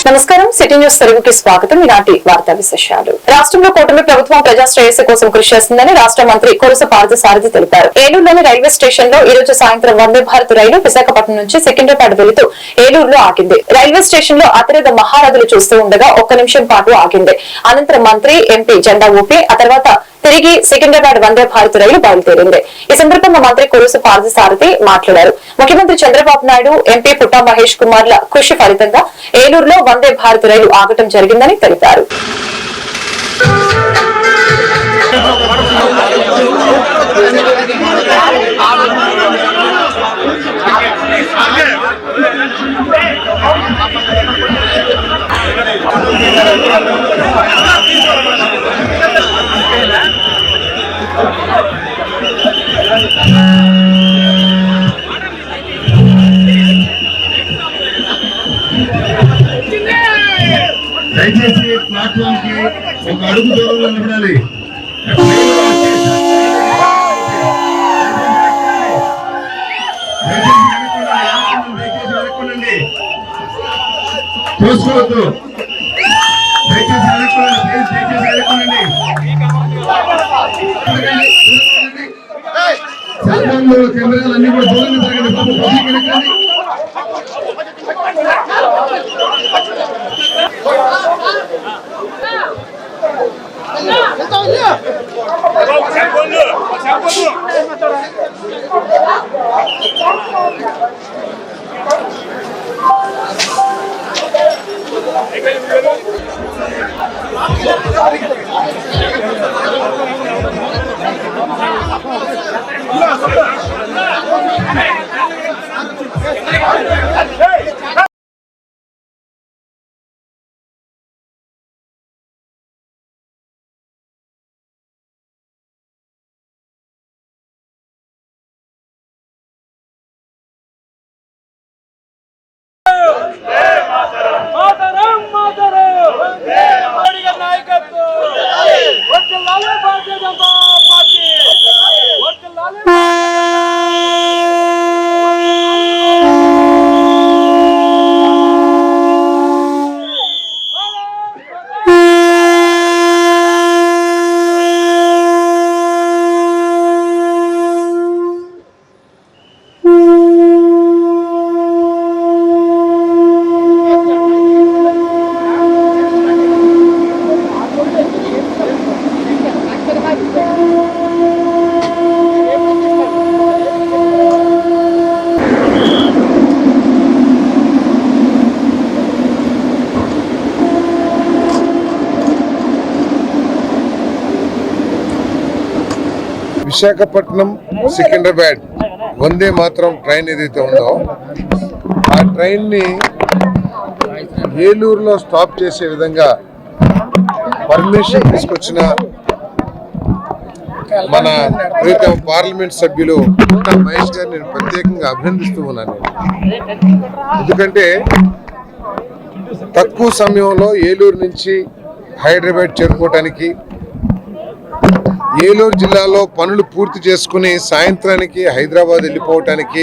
నమస్కారం city news తెలుగుకి స్వాగతం. ఈనాటి వార్తా విశేషాలు. రాష్ట్రంలో కూటమి ప్రభుత్వం ప్రజా శ్రేయస్సు కోసం కృషి చేస్తుందని రాష్ట్ర మంత్రి కొలుసు పార్థసారథి తెలిపారు. ఏలూరులోని రైల్వే స్టేషన్ లో ఈ రోజు సాయంత్రం వందే భారత్ రైలు విశాఖపట్నం నుంచి సికింద్రాబాద్ వెళుతూ ఏలూరులో ఆగింది. రైల్వే స్టేషన్ లో అతిరథ మహారథులు చూస్తూ ఉండగా ఒక్క నిమిషం పాటు ఆగింది. అనంతరం మంత్రి ఎంపీ జెండా ఊపి ఆ తర్వాత తిరిగి సికింద్రాబాద్ వందే భారత్ రైలు బయలుదేరింది. ఈ సందర్భంగా మంత్రి కొలుసు పార్థసారథి మాట్లాడారు. ముఖ్యమంత్రి చంద్రబాబు నాయుడు, ఎంపీ పుట్టా మహేష్ కుమార్ల కృషి ఫలితంగా ఏలూరులో వందే భారత్ రైలు ఆగటం జరిగిందని తెలిపారు. దయచేసి ప్లాట్ఫామ్ కి ఒక అడుగు దూరంలో నిలబడాలి. చూసుకోవద్దు, దయచేసి వెళ్ళకండి. సెల్ ఫోన్లు కెమెరాలు అన్ని కూడా దూరంగా జరగండి. వెళ్ళకండి. విశాఖపట్నం సికింద్రాబాద్ వందే మాత్రం ట్రైన్ ఏదైతే ఉందో ఆ ట్రైన్ని ఏలూరులో స్టాప్ చేసే విధంగా పర్మిషన్ తీసుకొచ్చిన మన ప్రీతం పార్లమెంట్ సభ్యులు పుట్టా మహేష్ గారిని నేను ప్రత్యేకంగా అభినందిస్తూ ఉన్నాను. ఎందుకంటే తక్కువ సమయంలో ఏలూరు నుంచి హైదరాబాద్ చేరుకోవటానికి, ఏలూరు జిల్లాలో పనులు పూర్తి చేసుకుని సాయంత్రానికి హైదరాబాద్ వెళ్ళిపోవటానికి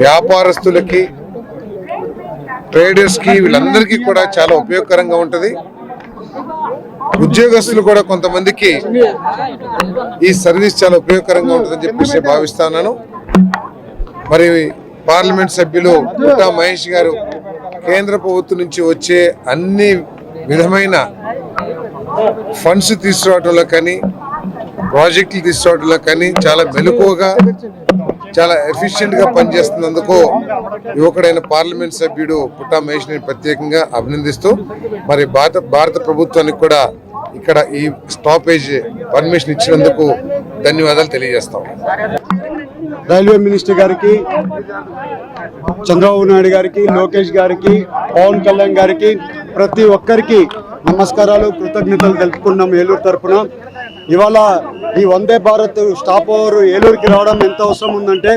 వ్యాపారస్తులకి, ట్రేడర్స్కి, వీళ్ళందరికీ కూడా చాలా ఉపయోగకరంగా ఉంటుంది. ఉద్యోగస్తులు కూడా కొంతమందికి ఈ సర్వీస్ చాలా ఉపయోగకరంగా ఉంటుందని చెప్పేసి భావిస్తున్నాను. మరి పార్లమెంట్ సభ్యులు పుట్టా మహేష్ గారు కేంద్ర ప్రభుత్వం నుంచి వచ్చే అన్ని విధమైన ఫండ్స్ తీసుకురావడంలో కానీ, ప్రాజెక్టులు తీసుకురావడంలో కానీ చాలా మెలకువగా, చాలా ఎఫిషియెంట్గా పనిచేస్తున్నందుకు యువకుడైన పార్లమెంట్ సభ్యుడు పుట్టా మహేష్ని ప్రత్యేకంగా అభినందిస్తూ మరి భారత ప్రభుత్వానికి కూడా ఇక్కడ ఈ స్టాపేజ్ పర్మిషన్ ఇచ్చినందుకు ధన్యవాదాలు తెలియజేస్తాం. రైల్వే మినిస్టర్ గారికి, చంద్రబాబు నాయుడు గారికి, లోకేష్ గారికి, పవన్ కళ్యాణ్ గారికి, ప్రతి ఒక్కరికి నమస్కారాలు, కృతజ్ఞతలు తెలుపుకున్నాం ఏలూరు తరఫున. ఇవాళ ఈ వందే భారత్ స్టాప్ ఓవర్ ఏలూరుకి రావడం ఎంత అవసరం ఉందంటే,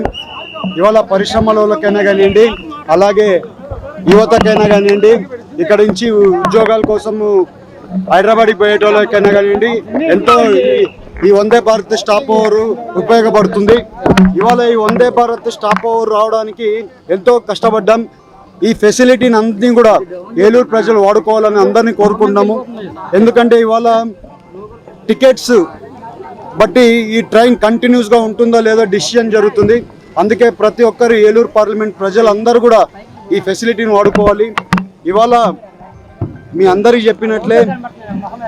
ఇవాళ పరిశ్రమలకైనా కానివ్వండి, అలాగే యువతకైనా కానివ్వండి, ఇక్కడ నుంచి ఉద్యోగాల కోసం హైదరాబాద్కి పోయేటోళ్ళకైనా కానివ్వండి, ఎంతో ఈ వందే భారత్ స్టాప్ ఓవర్ ఉపయోగపడుతుంది. ఇవాళ ఈ వందే భారత్ స్టాప్ ఓవర్ రావడానికి ఎంతో కష్టపడ్డాం. ఈ ఫెసిలిటీని అన్ని కూడా ఏలూరు ప్రజలు వాడుకోవాలని అందరినీ కోరుకుంటున్నాము. ఎందుకంటే ఇవాళ టికెట్స్ బట్టి ఈ ట్రైన్ కంటిన్యూస్గా ఉంటుందో లేదో డిసిషన్ జరుగుతుంది. అందుకే ప్రతి ఒక్కరు ఏలూరు పార్లమెంట్ ప్రజలందరూ కూడా ఈ ఫెసిలిటీని వాడుకోవాలి. ఇవాళ మీ అందరికీ చెప్పినట్లే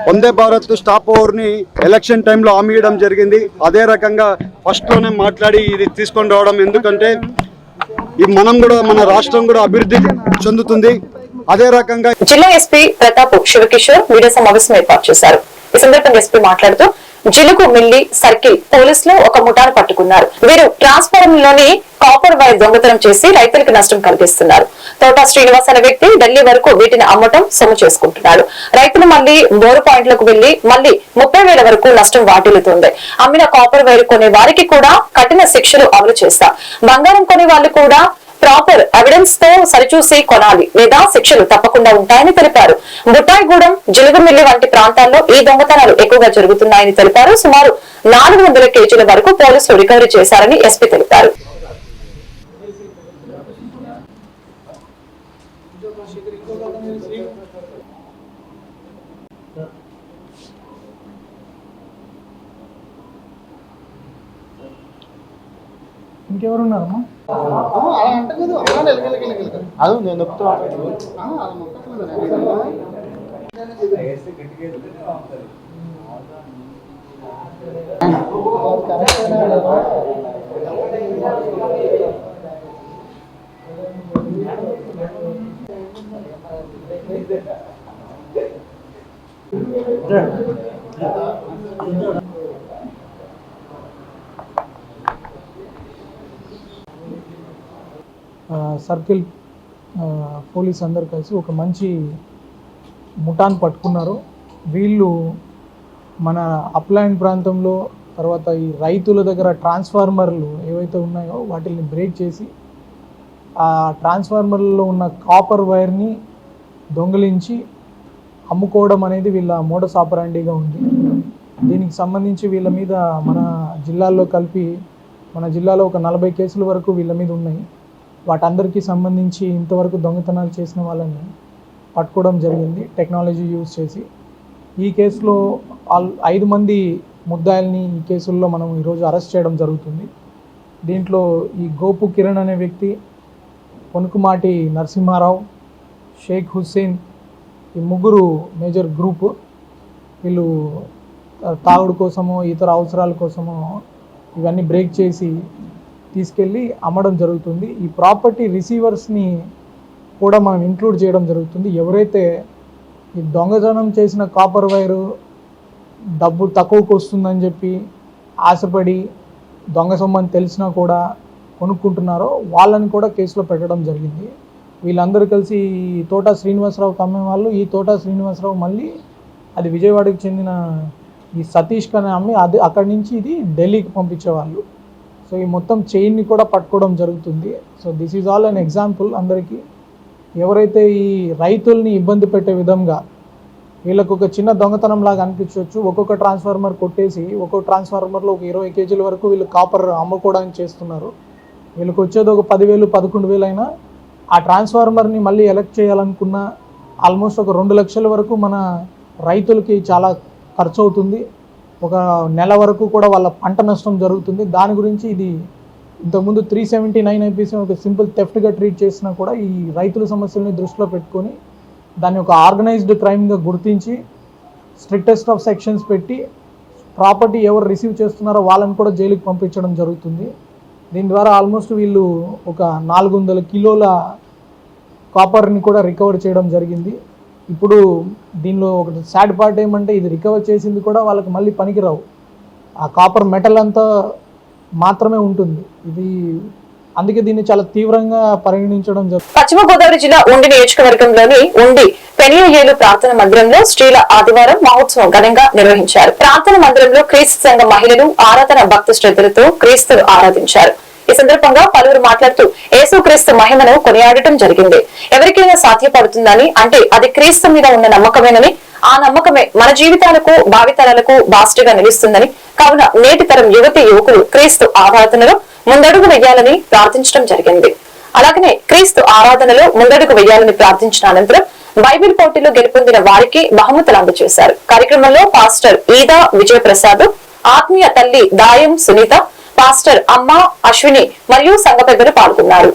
వందే భారత్ స్టాప్ ఓవర్ని ఎలక్షన్ టైంలో హామీ ఇవ్వడం జరిగింది. అదే రకంగా ఫస్ట్లోనే మాట్లాడి ఇది తీసుకొని రావడం, ఎందుకంటే మనం కూడా మన రాష్ట్రం కూడా అభివృద్ధి చెందుతుంది. అదే రకంగా జిల్లా ఎస్పీ ప్రతాప్ శివకిషోర్ మీడియా సమావేశం ఏర్పాటు చేశారు. ఈ సందర్భంగా ఎస్పీ మాట్లాడుతూ జిలుగు మిల్లి సర్కిల్ పోలీసులు ఒక ముఠాను పట్టుకున్నారు. వీరు ట్రాన్స్ఫార్మర్లోని కాపర్ వైర్ దొంగతనం చేసి రైతులకు నష్టం కలిగిస్తున్నారు. తోటా శ్రీనివాస్ అనే వ్యక్తి ఢిల్లీ వరకు వీటిని అమ్మటం సొమ్ము చేసుకుంటున్నాడు. రైతులు మళ్లీ బోరు పాయింట్లకు వెళ్లి మళ్లీ 30,000 వరకు నష్టం వాటిల్లుతుంది. అమ్మిన కాపర్ వైర్ కొనే వారికి కూడా కఠిన శిక్షలు అమలు చేస్తాం. బంగారం కొనే వాళ్ళు కూడా ప్రాపర్ ఎవిడెన్స్ తో సరిచూసి కొనాలి, లేదా శిక్షలు తప్పకుండా ఉంటాయని తెలిపారు. బుట్టాయిగూడెం, జిలుగుమిల్లి వంటి ప్రాంతాల్లో ఈ దొంగతనాలు ఎక్కువగా జరుగుతున్నాయని తెలిపారు. సుమారు 400 కేజీల వరకు పోలీసులు రికవరీ చేశారని ఎస్పీ తెలిపారు. ఇంకెవరున్నారమ్మా? అది నేను నొక్కుతా. సర్కిల్ పోలీస్ అందరు కలిసి ఒక మంచి ముఠాను పట్టుకున్నారు. వీళ్ళు మన అప్లాండ్ ప్రాంతంలో, తర్వాత ఈ రైతుల దగ్గర ట్రాన్స్ఫార్మర్లు ఏవైతే ఉన్నాయో వాటిని బ్రేక్ చేసి ఆ ట్రాన్స్ఫార్మర్లో ఉన్న కాపర్ వైర్ని దొంగిలించి అమ్ముకోవడం అనేది వీళ్ళ మోడస్ ఆపరాండిగా ఉంది. దీనికి సంబంధించి వీళ్ళ మీద మన జిల్లాలో కలిపి మన జిల్లాలో ఒక 40 కేసుల వరకు వీళ్ళ మీద ఉన్నాయి. వాటందరికీ సంబంధించి ఇంతవరకు దొంగతనాలు చేసిన వాళ్ళని పట్టుకోవడం జరిగింది టెక్నాలజీ యూజ్ చేసి. ఈ కేసులో 5 మంది ముద్దాయిల్ని ఈ కేసుల్లో మనం ఈరోజు అరెస్ట్ చేయడం జరుగుతుంది. దీంట్లో ఈ గోపు కిరణ్ అనే వ్యక్తి, కొనుకుమాటి నరసింహారావు, షేక్ హుస్సేన్, ఈ ముగ్గురు మేజర్ గ్రూపు. వీళ్ళు తాగుడు కోసమో ఇతర అవసరాల కోసమో ఇవన్నీ బ్రేక్ చేసి తీసుకెళ్ళి అమ్మడం జరుగుతుంది. ఈ ప్రాపర్టీ రిసీవర్స్ని కూడా మనం ఇంక్లూడ్ చేయడం జరుగుతుంది. ఎవరైతే ఈ దొంగతనం చేసిన కాపర్ వైరు డబ్బు తక్కువకు వస్తుందని చెప్పి ఆశపడి దొంగ సొమ్మని తెలిసినా కూడా కొనుక్కుంటున్నారో వాళ్ళని కూడా కేసులో పెట్టడం జరిగింది. వీళ్ళందరూ కలిసి ఈ తోటా శ్రీనివాసరావు అమ్మే వాళ్ళు. ఈ తోటా శ్రీనివాసరావు మళ్ళీ అది విజయవాడకి చెందిన ఈ సతీష్ కని అమ్మి అది అక్కడి నుంచి ఇది ఢిల్లీకి పంపించేవాళ్ళు. సో ఈ మొత్తం చైన్ని కూడా పట్టుకోవడం జరుగుతుంది. So this is all an example అందరికీ. ఎవరైతే ఈ రైతుల్ని ఇబ్బంది పెట్టే విధంగా వీళ్ళకు ఒక చిన్న దొంగతనం లాగా అనిపించవచ్చు. ఒక్కొక్క ట్రాన్స్ఫార్మర్ కొట్టేసి ఒక్కొక్క ట్రాన్స్ఫార్మర్లో ఒక 20 కేజీల వరకు వీళ్ళు కాపర్ అమ్ముకోవడానికి చేస్తున్నారు. వీళ్ళకి వచ్చేది ఒక 10,000, 11,000 అయినా ఆ ట్రాన్స్ఫార్మర్ని మళ్ళీ ఎలక్ట్ చేయాలనుకున్న ఆల్మోస్ట్ ఒక 2 లక్షల వరకు మన రైతులకి చాలా ఖర్చు అవుతుంది. ఒక నెల వరకు కూడా వాళ్ళ పంట నష్టం జరుగుతుంది. దాని గురించి ఇది ఇంతకుముందు 379 ఐపీసీ ఒక సింపుల్ థెఫ్ట్గా ట్రీట్ చేసినా కూడా ఈ రైతుల సమస్యల్ని దృష్టిలో పెట్టుకొని దాన్ని ఒక ఆర్గనైజ్డ్ క్రైమ్గా గుర్తించి స్ట్రిక్టెస్ట్ ఆఫ్ సెక్షన్స్ పెట్టి ప్రాపర్టీ ఎవరు రిసీవ్ చేస్తున్నారో వాళ్ళని కూడా జైలుకి పంపించడం జరుగుతుంది. దీని ద్వారా ఆల్మోస్ట్ వీళ్ళు ఒక 400 కిలోల కాపర్ని కూడా రికవర్ చేయడం జరిగింది. ఇప్పుడు దీనిలో ఒక సాడ్ పార్ట్ ఏమంటే ఇది రికవర్ చేసింది కూడా వాళ్ళకి మళ్ళీ పనికిరావు. ఆ కాపర్ మెటల్ అంతా మాత్రమే ఉంటుంది. ఇది అందుకే దీన్ని చాలా తీవ్రంగా పరిగణించడం జరుగుతుంది. పశ్చిమ గోదావరి జిల్లా ఉండి నియోజకవర్గంలోని ఉండి పెనియయేలు ప్రార్థన మందిరంలో స్త్రీల ఆదివారం మహోత్సవం ఘనంగా నిర్వహించారు. ప్రార్థన మందిరంలో క్రీస్తు సంఘ మహిళలు ఆరాధన భక్తి శ్రద్ధలతో క్రీస్తును ఆరాధించారు. ఈ సందర్భంగా పలువురు మాట్లాడుతూ యేసుక్రీస్తు మహిమను కొనియాడటం జరిగింది. ఎవరికైనా సాధ్యపడుతుందని అంటే అది క్రీస్తు మీద ఉన్న నమ్మకమేనని, ఆ నమ్మకమే మన జీవితాలకు భావితరాలకు బాస్టిగా నిలుస్తుందని, కావున నేటి తరం యువతి యువకులు క్రీస్తు ఆరాధనలో ముందడుగు వేయాలని ప్రార్థించడం జరిగింది. అలాగనే క్రీస్తు ఆరాధనలో ముందడుగు వేయాలని ప్రార్థించిన అనంతరం బైబిల్ పోటీలో గెలుపొందిన వారికి బహుమతులు అందజేశారు. కార్యక్రమంలో పాస్టర్ ఈదా విజయప్రసాద్, ఆత్మీయ తల్లి దాయం సునీత, పాస్టర్ అమ్మ అశ్విని మరియు సంఘ పెద్దలు పాల్గొన్నారు.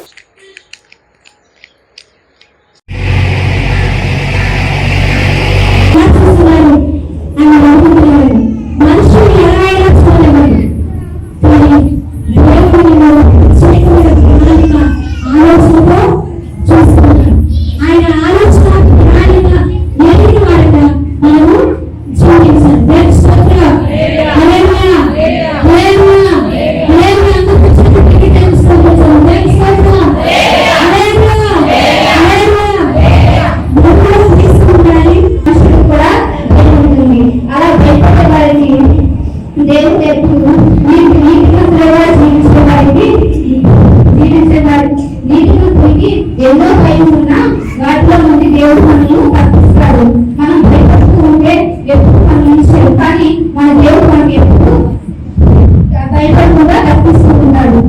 ఎన్నో భయం ఉన్నా వాటిలో నుండి దేవుడు మనల్ని తప్పిస్తాడు. మనం భయపడుతూ ఉంటే ఎప్పుడు మనం ఇచ్చాడు, కానీ మన దేవుడు మనకి ఎప్పుడు భయపడకుండా తప్పిస్తూ ఉంటాడు.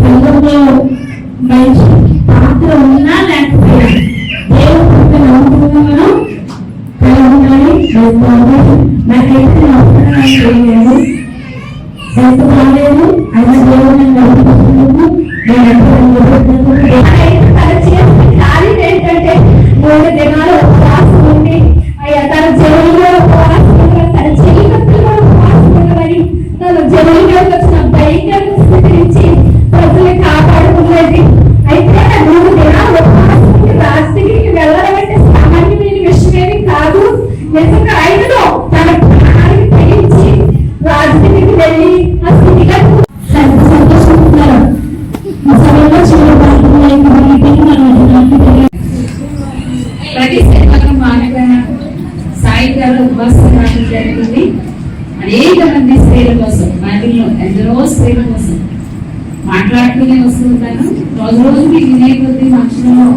సంఘంలో మంచి పాత్ర ఉన్నా లేకపోయినా దేవుడు నమ్ముకున్నాను నాకైతే నమ్మకం ఎంత బాగాలేదు అయినా దేవుడు నమ్ముకున్నాను. ఏంటంటే 3 దినాలు ఉపవాసం ఉండి తన జైలులో ఉపవాసం ఉండగా తన చెల్లికత్తులు ఉపవాసం ఉండవని తన జైలులో వచ్చిన భయంకర స్థితి నుంచి ప్రజల్ని కాపాడుకున్నది. అయితే 3 దినాలు ఉపవాసం ఉండి రాజగిరికి వెళ్ళడం అంటే సామాన్యమైన విషయమేమి కాదు. నిజంగా ఆయనలో తన ప్రాణానికి తెగించి రాజగిరికి వెళ్ళి ఆ స్థితిగా సంతోషిస్తున్నారు. ప్రతి శనివారం మానగాన సాయి గారు ఉపవాసం రావడం జరుగుతుంది. అనేక మంది స్త్రీల కోసం, వాటిల్లో ఎందరో స్త్రీల కోసం మాట్లాడుతూనే వస్తూ ఉంటాను. రోజు రోజు మీకు వినే కొద్ది మనుషులలో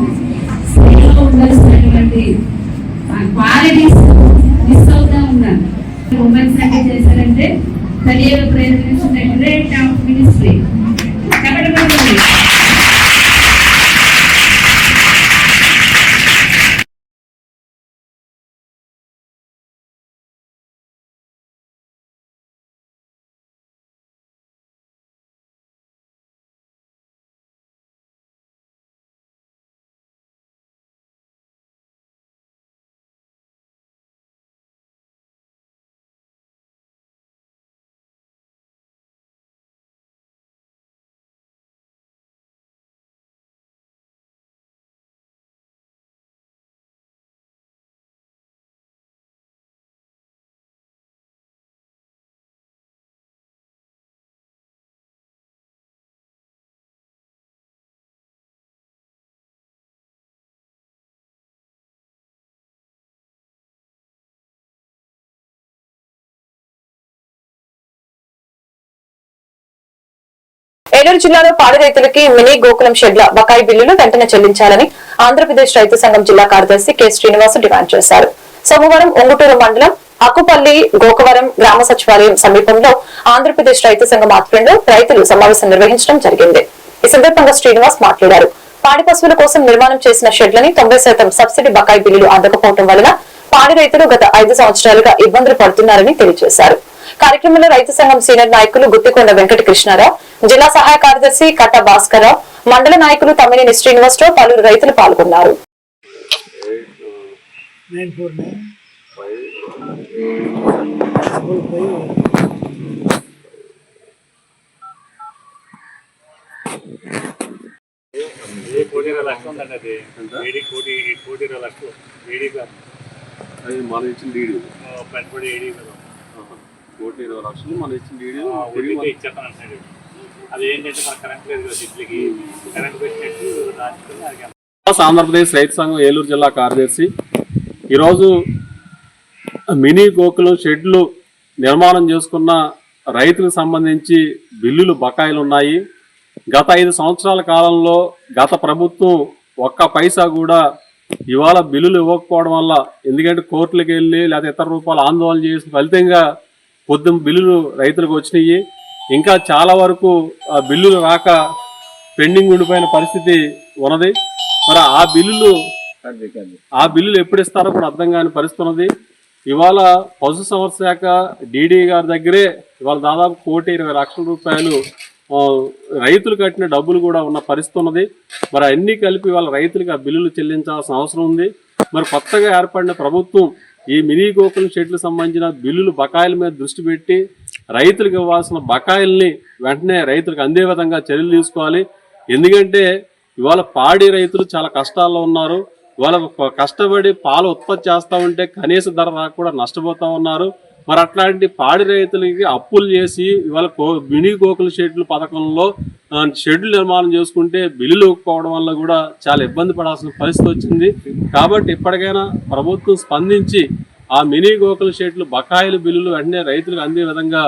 స్త్రీలో ఉండాల్సినటువంటి క్వాలిటీస్ మిస్ అవుతా ఉన్నాను. ఉమెన్స్ అంటే చేశారంటే సజీవ ప్రేరణ మినిస్ట్రీ ఏలూరు జిల్లాలో పాడి రైతులకి మినీ గోకులం షెడ్ల బకాయి బిల్లులు వెంటనే చెల్లించాలని ఆంధ్రప్రదేశ్ రైతు సంఘం జిల్లా కార్యదర్శి కె శ్రీనివాస్ డిమాండ్ చేశారు. సోమవారం ఉంగుటూరు మండలం అక్కుపల్లి గోకవరం గ్రామ సచివాలయం సమీపంలో ఆంధ్రప్రదేశ్ రైతు సంఘం ఆధ్వర్యంలో రైతులు సమావేశం నిర్వహించడం జరిగింది. ఈ సందర్భంగా శ్రీనివాస్ మాట్లాడారు. పాడి పశువుల కోసం నిర్మాణం చేసిన షెడ్లని 90% సబ్సిడీ బకాయి బిల్లులు అందకపోవడం వలన పాడి రైతులు గత 5 సంవత్సరాలుగా ఇబ్బందులు పడుతున్నారని తెలియజేశారు. కార్యక్రమంలో రైతు సంఘం సీనియర్ నాయకులు గుత్తికొండ వెంకట కృష్ణారావు, జిల్లా సహాయ కార్యదర్శి కట్ట భాస్కరరావు, మండల నాయకులు తమ్మినేని శ్రీనివాసరావు, పలువురు రైతులు పాల్గొన్నారు. మనం ఇచ్చిన డీడీ పెట్టుబడి ₹1,20,00,000 మనం ఇచ్చిన డీడీ ఇచ్చేస్తాను. అదేంటంటే మన కరెంట్ లేదు కదా, ఇంట్లోకి కరెంట్ పెట్టినట్టు. ఆంధ్రప్రదేశ్ రైతు సంఘం ఏలూరు జిల్లా కార్యదర్శి ఈరోజు మినీ గోకులం షెడ్లు నిర్మాణం చేసుకున్న రైతులకు సంబంధించి బిల్లులు బకాయిలు ఉన్నాయి. గత 5 సంవత్సరాల కాలంలో గత ప్రభుత్వం ఒక్క పైసా కూడా ఇవాళ బిల్లులు ఇవ్వకపోవడం వల్ల, ఎందుకంటే కోర్టులకు వెళ్ళి లేదా ఇతర రూపాయలు ఆందోళన చేసిన ఫలితంగా బిల్లులు రైతులకు వచ్చినాయి. ఇంకా చాలా వరకు బిల్లులు రాక పెండింగ్ ఉండిపోయిన పరిస్థితి ఉన్నది. మరి ఆ బిల్లులు ఎప్పుడు ఇస్తారో కూడా అర్థం కాని పరిస్థితి ఉన్నది. ఇవాళ పశుసంవర్ధక శాఖ డీడీ గారి దగ్గరే ఇవాళ దాదాపు 1,20,00,000 రూపాయలు రైతులు కట్టిన డబ్బులు కూడా ఉన్న పరిస్థితి ఉన్నది. మరి అన్ని కలిపి ఇవాళ రైతులకు ఆ బిల్లులు చెల్లించాల్సిన అవసరం ఉంది. మరి కొత్తగా ఏర్పడిన ప్రభుత్వం ఈ మినీ గోకులం షెడ్లకు సంబంధించిన బిల్లులు బకాయిల మీద దృష్టి పెట్టి రైతులకు ఇవ్వాల్సిన బకాయిల్ని వెంటనే రైతులకు అందే విధంగా చర్యలు తీసుకోవాలి. ఎందుకంటే ఇవాళ పాడి రైతులు చాలా కష్టాల్లో ఉన్నారు. ఇవాళ కష్టపడి పాలు ఉత్పత్తి చేస్తూ ఉంటే కనీస ధర రాక కూడా నష్టపోతూ ఉన్నారు. మరి అట్లాంటి పాడి రైతులకి అప్పులు చేసి ఇవాళ మినీ గోకుల షెడ్ల పథకంలో షెడ్లు నిర్మాణం చేసుకుంటే బిల్లులు ఇవ్వకపోవడం వల్ల కూడా చాలా ఇబ్బంది పడాల్సిన పరిస్థితి వచ్చింది. కాబట్టి ఇప్పటికైనా ప్రభుత్వం స్పందించి ఆ మినీ గోకుల షెడ్లు బకాయిల బిల్లులు వెంటనే రైతులకు అందే విధంగా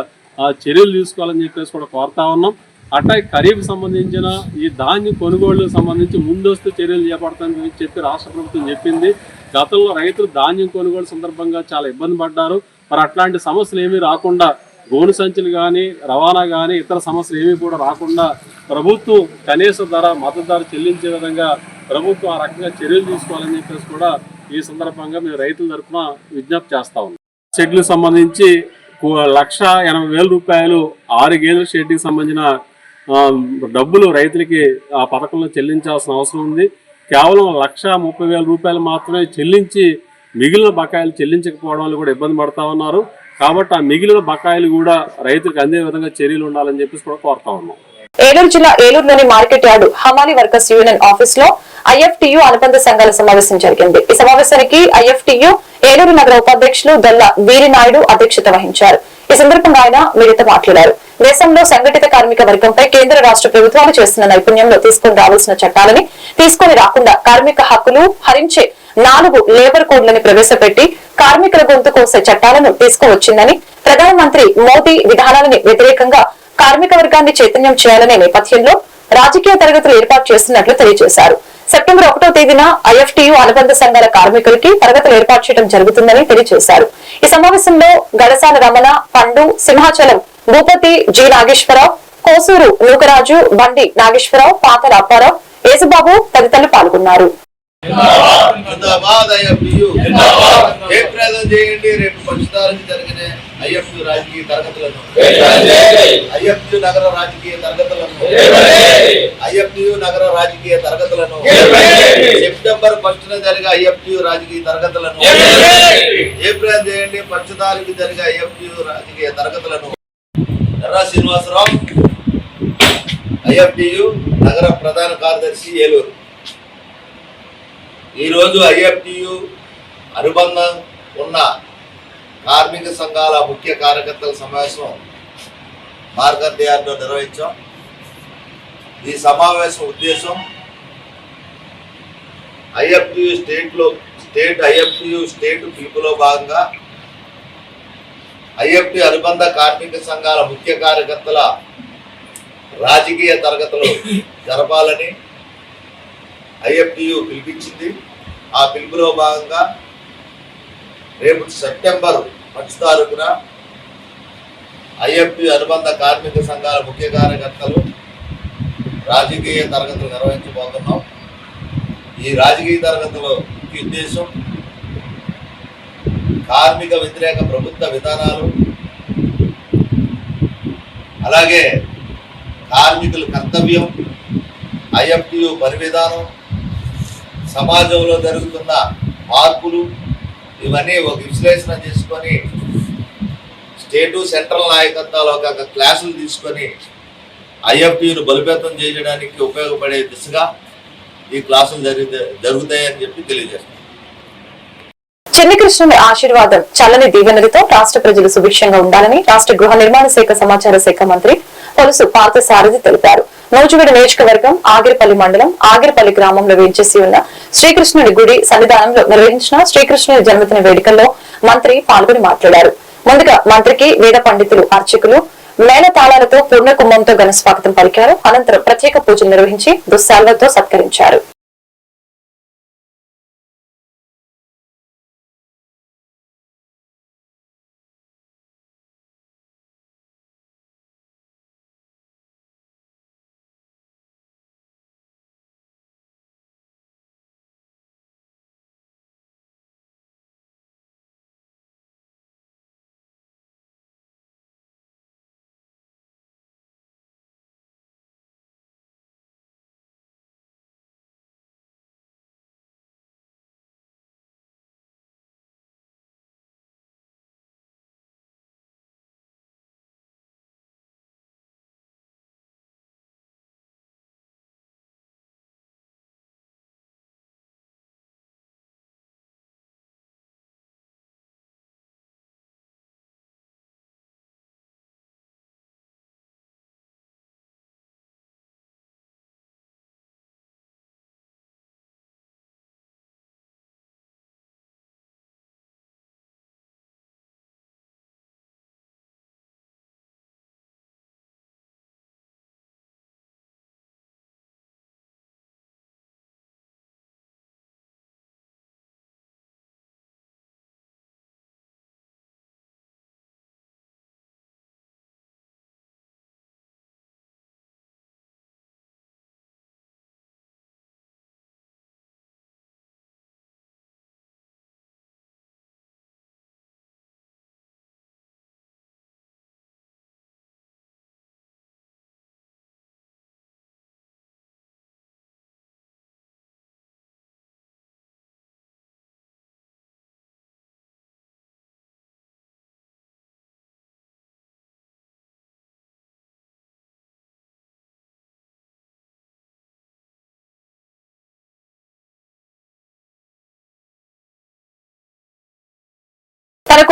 చర్యలు తీసుకోవాలని చెప్పేసి కూడా కోరుతా ఉన్నాం. అట్లా ఖరీఫ్ సంబంధించిన ఈ ధాన్యం కొనుగోళ్లకు సంబంధించి ముందస్తు చర్యలు చేపడతామని చెప్పి రాష్ట్ర ప్రభుత్వం చెప్పింది. గతంలో రైతులు ధాన్యం కొనుగోలు సందర్భంగా చాలా ఇబ్బంది పడ్డారు. మరి అట్లాంటి సమస్యలు ఏమీ రాకుండా గోను సంచులు కానీ రవాణా కానీ ఇతర సమస్యలు ఏమీ కూడా రాకుండా ప్రభుత్వం కనీస ధర మద్దతు ధర చెల్లించే విధంగా ప్రభుత్వం ఆ రకంగా చర్యలు తీసుకోవాలని చెప్పేసి కూడా ఈ సందర్భంగా మేము రైతుల తరఫున విజ్ఞప్తి చేస్తా ఉన్నాం. షెడ్లకు సంబంధించి 1,80,000 రూపాయలు 6 గేదెల షెడ్కి సంబంధించిన డబ్బులు రైతులకి ఆ పథకంలో చెల్లించాల్సిన అవసరం ఉంది. కేవలం 1,30,000 రూపాయలు మాత్రమే చెల్లించి మిగిలిన బకాయిలు చెల్లించకపోవడం వల్ల కూడా ఇబ్బంది పడతా ఉన్నారు. కాబట్టి ఆ మిగిలిన బకాయిలు కూడా రైతులకు అందే విధంగా చర్యలు ఉండాలని చెప్పేసి కూడా కోరుతా ఉన్నాం. ఏలూరు జిల్లా ఏలూరులోని మార్కెట్ యార్డు హమాలీ వర్కర్స్ యూనియన్ ఆఫీస్ లో ఐఎఫ్టియు అనుబంధ సంఘాల సమావేశం జరిగింది. ఈ సమావేశానికి ఐఎఫ్టియు ఏలూరు నగర ఉపాధ్యక్షులు దొల్ల వీరినాయుడు అధ్యక్షత వహించారు. ఈ సందర్భంగా ఆయన మీడియాతో మాట్లాడారు. దేశంలో సంఘటిత కార్మిక వర్గంపై కేంద్ర రాష్ట్ర ప్రభుత్వాలు చేస్తున్న నైపుణ్యంలో తీసుకుని రావాల్సిన చట్టాలని తీసుకుని రాకుండా కార్మిక హక్కులు హరించే 4 లేబర్ కోడ్లను ప్రవేశపెట్టి కార్మికుల గొంతు కోసే చట్టాలను తీసుకువచ్చిందని, ప్రధానమంత్రి మోదీ విధానాలని వ్యతిరేకంగా కార్మిక వర్గాన్ని చైతన్యం చేయాలనే నేపథ్యంలో రాజకీయ తరగతులు ఏర్పాటు చేస్తున్నట్లు తెలియజేశారు. సెప్టెంబర్ 1వ తేదీన ఐఎఫ్టియు అనుబంధ సంఘాల కార్మికులకి తరగతులు ఏర్పాటు చేయడం జరుగుతుందని తెలియజేశారు. ఈ సమావేశంలో గడసాల రమణ, పండు, సింహాచలం భూపతి, జి నాగేశ్వరరావు, కోసూరు నూకరాజు, బండి నాగేశ్వరరావు, పాతల అప్పారావు, యేసుబాబు తదితరులు పాల్గొన్నారు. రేపు పక్షానికి జరిగిన ఐఎఫ్యు రాజకీయ తరగతులను ఐఎఫ్యు నగర రాజకీయ తరగతులను ఐఎఫ్యు నగర రాజకీయ తరగతులను సెప్టెంబర్ 1న జరిగే ఐఎఫ్యు రాజకీయ తరగతులను ఏప్రిల్ చేయండి పక్షదారికి జరిగే ఐఎఫ్యు రాజకీయ తరగతులను ఎర్రా శ్రీనివాసరావు ఐఎఫ్టియు నగర ప్రధాన కార్యదర్శి ఏలూరు. ఈరోజు ఐఎఫ్టియు అనుబంధం ఉన్న కార్మిక సంఘాల ముఖ్య కార్యకర్తల సమావేశం మార్కెట్ యార్డ్లో నిర్వహించాం. ఈ సమావేశం ఉద్దేశం ఐఎఫ్టియు స్టేట్ పిలుపులో భాగంగా ఐఎఫ్టి అనుబంధ కార్మిక సంఘాల ముఖ్య కార్యకర్తల రాజకీయ తరగతులు జరపాలని ఐఎఫ్టియు పిలిపించింది. ఆ పిలుపులో భాగంగా రేపు సెప్టెంబర్ 1 తారీఖున ఐఎఫ్టి అనుబంధ కార్మిక సంఘాల ముఖ్య కార్యకర్తలు రాజకీయ తరగతులు నిర్వహించబోతున్నాం. ఈ రాజకీయ తరగతుల ఉద్దేశం కార్మిక వ్యతిరేక ప్రభుత్వ విధానాలు, అలాగే కార్మికుల కర్తవ్యం, ఐఎఫ్టియు పని విధానం, సమాజంలో జరుగుతున్న మార్పులు, ఇవన్నీ ఒక విశ్లేషణ చేసుకొని స్టేటు సెంట్రల్ నాయకత్వాలు ఒక క్లాసులు తీసుకొని ఐఎఫ్టియును బలోపేతం చేయడానికి ఉపయోగపడే దిశగా ఈ క్లాసులు జరుగుతాయని చెప్పి తెలియజేస్తాం. చిన్ని కృష్ణుని ఆశీర్వాదం చల్లని దీవెనలతో రాష్ట్ర ప్రజలు సుభిక్షంగా ఉండాలని రాష్ట్ర గృహ నిర్మాణ శాఖ సమాచార శాఖ మంత్రి పొలుసు పార్థసారథి తెలిపారు. నూజివీడు నియోజకవర్గం ఆగిరిపల్లి మండలం ఆగిరిపల్లి గ్రామంలో వేంచేసి ఉన్న శ్రీకృష్ణుడి గుడి సన్నిధానంలో నిర్వహించిన శ్రీకృష్ణుడి జన్మదిన వేడుకల్లో మంత్రి పాల్గొని మాట్లాడారు. ముందుగా మంత్రికి వేద పండితులు, అర్చకులు మేళతాళాలతో పూర్ణ కుంభంతో ఘన స్వాగతం పలికారు. అనంతరం ప్రత్యేక పూజలు నిర్వహించి దుస్సాలతో సత్కరించారు.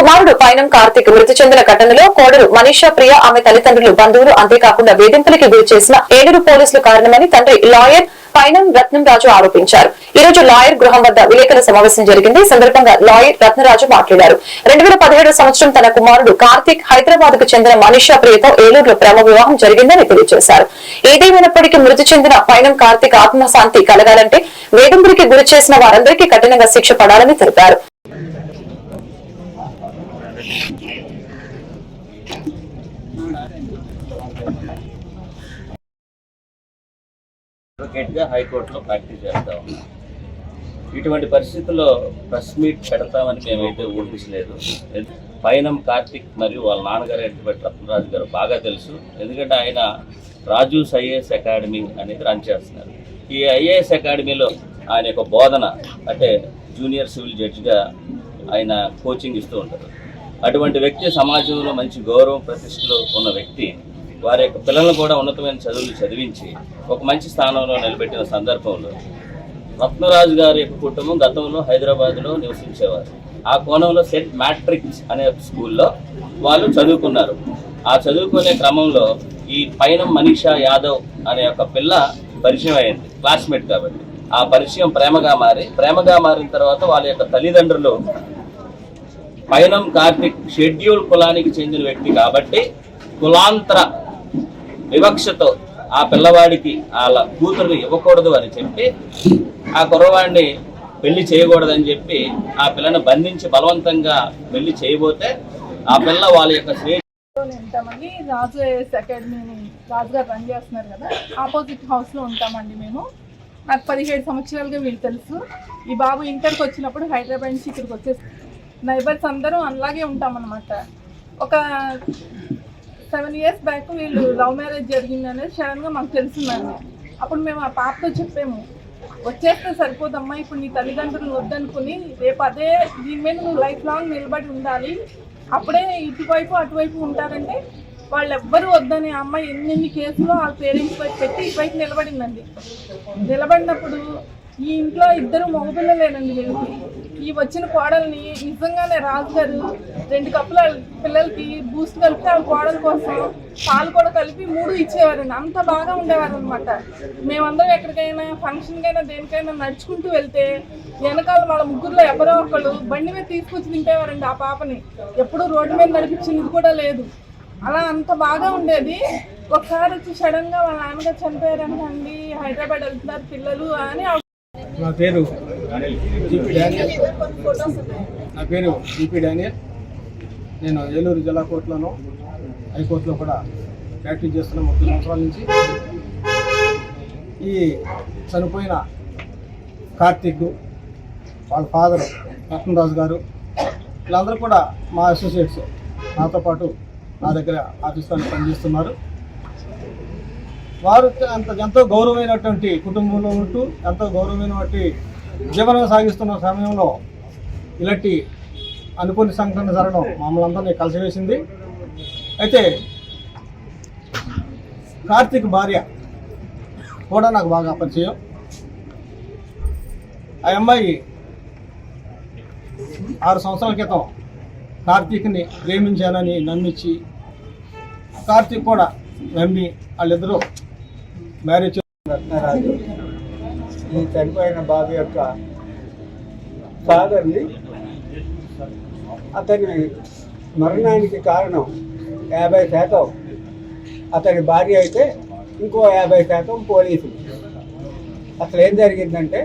కుమారుడు పైనం కార్తిక్ మృతి చెందిన ఘటనలో కోడలు మనీషా ప్రియ ఆమె తల్లిదండ్రులు బంధువులు అంతేకాకుండా వేధింపులకి గురి చేసిన ఏలూరు పోలీసులు కారణమని తండ్రి లాయర్ పైనం రత్నంరాజు ఆరోపించారు. ఈ రోజు లాయర్ గృహం వద్ద విలేకరుల సమావేశం జరిగింది. ఈ సందర్భంగా లాయర్ రత్నరాజు మాట్లాడారు. 2017 సంవత్సరం తన కుమారుడు కార్తిక్ హైదరాబాద్ కు చెందిన మనీషా ప్రియతో ఏలూరులో ప్రేమ వివాహం జరిగిందని తెలియజేశారు. ఏదేమైనప్పటికీ మృతి చెందిన పైనం కార్తిక్ ఆత్మశాంతి కలగాలంటే వేధింపులకి గురి చేసిన వారందరికీ కఠినంగా శిక్ష పడాలని తెలిపారు. అడ్వకేట్గా హైకోర్టులో ప్రాక్టీస్ చేస్తా ఉన్నాం. ఇటువంటి పరిస్థితుల్లో ప్రెస్ మీట్ పెడతామని మేమైతే ఊహించలేదు. పైనం కార్తిక్ మరియు వాళ్ళ నాన్నగారు ఎటువంటి రత్నరాజు గారు బాగా తెలుసు. ఎందుకంటే ఆయన రాజూస్ ఐఏఎస్ అకాడమీ అనేది రన్ చేస్తున్నారు. ఈ ఐఏఎస్ అకాడమీలో ఆయన యొక్క బోధన అంటే జూనియర్ సివిల్ జడ్జిగా ఆయన కోచింగ్ ఇస్తూ ఉంటారు. అటువంటి వ్యక్తి సమాజంలో మంచి గౌరవం ప్రతిష్టలు ఉన్న వ్యక్తి వారి యొక్క పిల్లలను కూడా ఉన్నతమైన చదువులు చదివించి ఒక మంచి స్థానంలో నిలబెట్టిన సందర్భంలో రత్నరాజు గారి యొక్క కుటుంబం గతంలో హైదరాబాద్లో నివసించేవారు. ఆ కోణంలో సెంట్ మ్యాట్రిక్స్ అనే స్కూల్లో వాళ్ళు చదువుకున్నారు. ఆ చదువుకునే క్రమంలో ఈ పైనం మనీషా యాదవ్ అనే ఒక పిల్ల పరిచయం అయింది, క్లాస్మేట్ కాబట్టి. ఆ పరిచయం ప్రేమగా మారిన తర్వాత వాళ్ళ యొక్క తల్లిదండ్రులు పైనం కార్తిక్ షెడ్యూల్ కులానికి చెందిన వ్యక్తి కాబట్టి కులాంతర వివక్షతో ఆ పిల్లవాడికి వాళ్ళ కూతురుని ఇవ్వకూడదు అని చెప్పి ఆ కుర్రవాడిని పెళ్లి చేయకూడదని చెప్పి ఆ పిల్లని బంధించి బలవంతంగా పెళ్లి చేయబోతే ఆ పిల్ల వాళ్ళ యొక్క ఉంటామండి. రాజు ఐఏఎస్ అకాడమీని రాజుగారు రన్ చేస్తున్నారు కదా, ఆపోజిట్ హౌస్లో ఉంటామండి మేము. నాకు 17 సంవత్సరాలుగా వీళ్ళు తెలుసు. ఈ బాబు ఇంటర్కి వచ్చినప్పుడు హైదరాబాద్ నుంచి ఇక్కడికి వచ్చేసి నైబర్స్ అందరూ అలాగే ఉంటామన్నమాట. ఒక 7 years బ్యాక్ వీళ్ళు లవ్ మ్యారేజ్ జరిగింది అనేది సడన్గా మాకు తెలుస్తుందండి. అప్పుడు మేము ఆ పాపతో చెప్పాము, వచ్చేస్తే సరిపోదమ్మా, ఇప్పుడు నీ తల్లిదండ్రులు వద్దనుకుని రేపు అదే దీని మీద నువ్వు లైఫ్ లాంగ్ నిలబడి ఉండాలి, అప్పుడే ఇటువైపు అటువైపు ఉంటారంటే వాళ్ళు ఎవ్వరూ వద్దని అమ్మాయి ఎన్ని కేసులు వాళ్ళ పేరెంట్స్ వైపు పెట్టి ఇటువైపు నిలబడిందండి. నిలబడినప్పుడు ఈ ఇంట్లో 2 మగపిల్లలేనండి వీళ్ళకి. ఈ వచ్చిన కోడల్ని నిజంగానే రాజుగారు 2 కప్పుల పిల్లలకి బూస్ట్ కలిపి ఆ కోడల కోసం పాలు కూడా కలిపి 3 ఇచ్చేవారండి. అంత బాగా ఉండేవారు అనమాట. మేమందరం ఎక్కడికైనా ఫంక్షన్కైనా దేనికైనా నడుచుకుంటూ వెళ్తే వెనకాల వాళ్ళ ముగ్గురులో ఎవరో ఒకళ్ళు బండి మీద తీసుకొచ్చి తింటేవారండి ఆ పాపని. ఎప్పుడు రోడ్డు మీద నడిపించింది కూడా లేదు. అలా అంత బాగా ఉండేది. ఒకసారి వచ్చి సడన్గా వాళ్ళ నాన్నగారు చనిపోయారండి, హైదరాబాద్ వెళ్తున్నారు పిల్లలు అని. నా పేరు జీపీ డానియల్. నేను ఏలూరు జిల్లా కోర్టులోను హైకోర్టులో కూడా ప్రాక్టీస్ చేస్తున్న 30 సంవత్సరాల నుంచి. ఈ చనిపోయిన కార్తీక్ వాళ్ళ ఫాదరు రత్నరాజు గారు వీళ్ళందరూ కూడా మా అసోసియేట్స్, నాతో పాటు నా దగ్గర ఆఫీస్లో పనిచేస్తున్నారు. వారు ఎంతో గౌరవమైనటువంటి కుటుంబంలో ఉంటూ ఎంతో గౌరవమైనటువంటి జీవనం సాగిస్తున్న సమయంలో ఇలాంటి అనుకోని సంఘటన జరగడం మమ్మల్ని అందరినీ కలిసివేసింది. అయితే కార్తీక్ భార్య కూడా నాకు బాగా పరిచయం. ఆ అమ్మాయి 6 సంవత్సరాల క్రితం కార్తీక్ని ప్రేమించానని నమ్మించి కార్తీక్ కూడా నమ్మి వాళ్ళిద్దరూ మ్యారేజ్. రత్నరాజు ఈ చనిపోయిన బాబు యొక్క ఫాదర్ని, అతని మరణానికి కారణం 50% అతని భార్య అయితే ఇంకో 50% పోలీసులు. అసలు ఏం జరిగిందంటే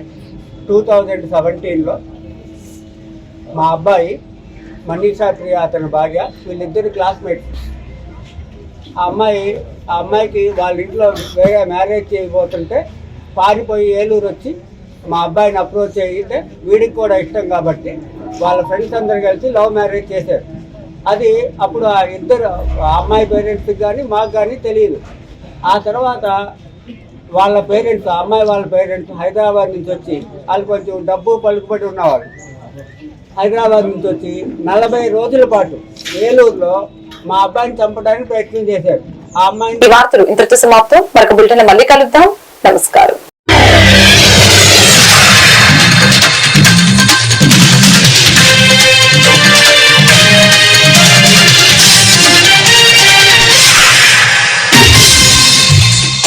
2017లో మా అబ్బాయి మనీషా ప్రియ అతని భార్య, వీళ్ళిద్దరు క్లాస్మేట్స్. ఆ అమ్మాయికి వాళ్ళ ఇంట్లో వేరే మ్యారేజ్ చేయబోతుంటే పారిపోయి ఏలూరు వచ్చి మా అబ్బాయిని అప్రోచ్ అయితే వీడికి కూడా ఇష్టం కాబట్టి వాళ్ళ ఫ్రెండ్స్ అందరు కలిసి లవ్ మ్యారేజ్ చేశారు. అది అప్పుడు ఆ అమ్మాయి పేరెంట్స్కి కానీ మాకు కానీ తెలియదు. ఆ తర్వాత వాళ్ళ పేరెంట్స్, అమ్మాయి వాళ్ళ పేరెంట్స్ హైదరాబాద్ నుంచి వచ్చి, వాళ్ళు కొంచెం డబ్బు పలుకుబడి ఉన్నవాళ్ళు, హైదరాబాద్ నుంచి వచ్చి 40 రోజుల పాటు ఏలూరులో మా అబ్బాయిని చంపడానికి ప్రయత్నం చేశారు. ఆ అమ్మాయిని. ఈ వార్తలు ఇంతటితో సమాప్తం. మరొక బులెటిన్ మళ్ళీ కలుద్దాం. నమస్కారం.